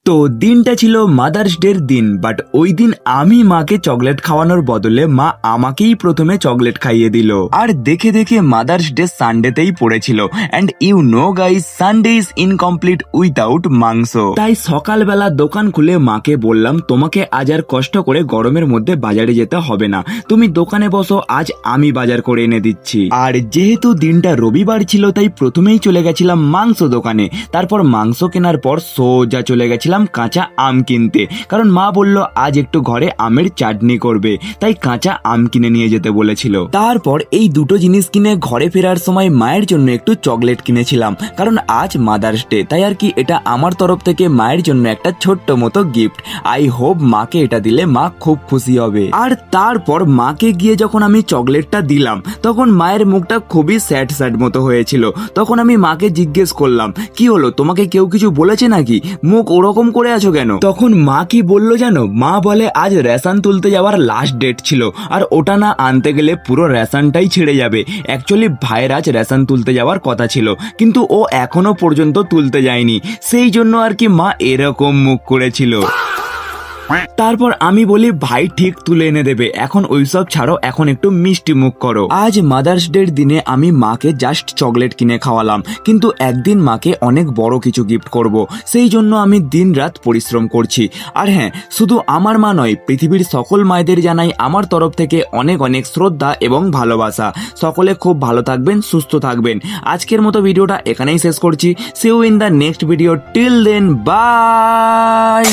তো দিনটা ছিল মাদার্স ডের দিন, বাট ওই দিন আমি মাকে চকলেট খাওয়ানোর বদলে মা আমাকেই প্রথমে চকলেট খাইয়ে দিল। আর দেখে দেখে মাদার্স ডে সানডেতেই পড়েছিল, and you know guys, Sunday is incomplete without মাংস। তাই সকালবেলা দোকান খুলে মাকে বললাম, তোমাকে আজ আর কষ্ট করে গরমের মধ্যে বাজারে যেতে হবে না, তুমি দোকানে বসো, আজ আমি বাজার করে এনে দিচ্ছি। আর যেহেতু দিনটা রবিবার ছিল তাই প্রথমেই চলে গেছিলাম মাংস দোকানে। তারপর মাংস কেনার পর সোজা চলে গেছিলাম কাঁচা আম কিনতে, কারণ মা বলল আজ একটু ঘরে আমের চাটনি করবে, তাই কাঁচা আম কিনে নিয়ে যেতে বলেছিল। তারপর এই দুটো জিনিস কিনে ঘরে ফেরার সময় মায়ের জন্য একটু চকলেট কিনেছিলাম, কারণ আজ মাদার্স ডে, তাই আর কি এটা আমার তরফ থেকে মায়ের জন্য একটা ছোট্ট মতো গিফট। আই হোপ মাকে এটা দিলে মা খুব খুশি হবে। আর তারপর মাকে গিয়ে যখন আমি চকলেটটা দিলাম তখন মায়ের মুখটা খুবই স্যাড স্যাড মতো হয়েছিল। তখন আমি মাকে জিজ্ঞেস করলাম, কি হলো, তোমাকে কেউ কিছু বলেছে নাকি, মুখ ওরকম করে আছো কেন? তখন মা কি বললো জানো, মা বলে আজ রেশন তুলতে যাওয়ার লাস্ট ডেট ছিল, আর ওটা না আনতে গেলে পুরো রেশনটাই ছেড়ে যাবে। অ্যাকচুয়ালি ভাইয়ের আজ রেশন তুলতে যাওয়ার কথা ছিল, কিন্তু ও এখনো পর্যন্ত তুলতে যায়নি, সেই জন্য আর কি মা এরকম মুখ করেছিল। তারপর আমি বলি, ভাই ঠিক তুলে এনে দেবে, এখন ওইসব ছাড়ো, এখন একটু মিষ্টি মুখ করো। আজ মাদার্স ডের দিনে আমি মাকে জাস্ট চকলেট কিনে খাওয়ালাম, কিন্তু একদিন মাকে অনেক বড় কিছু গিফট করব, সেই জন্য আমি দিন রাত পরিশ্রম করছি। আর হ্যাঁ, শুধু আমার মা নয়, পৃথিবীর সকল মায়েদের জানাই আমার তরফ থেকে অনেক অনেক শ্রদ্ধা এবং ভালোবাসা। সকলে খুব ভালো থাকবেন, সুস্থ থাকবেন। আজকের মতো ভিডিওটা এখানেই শেষ করছি। See you in the next video, till then, by.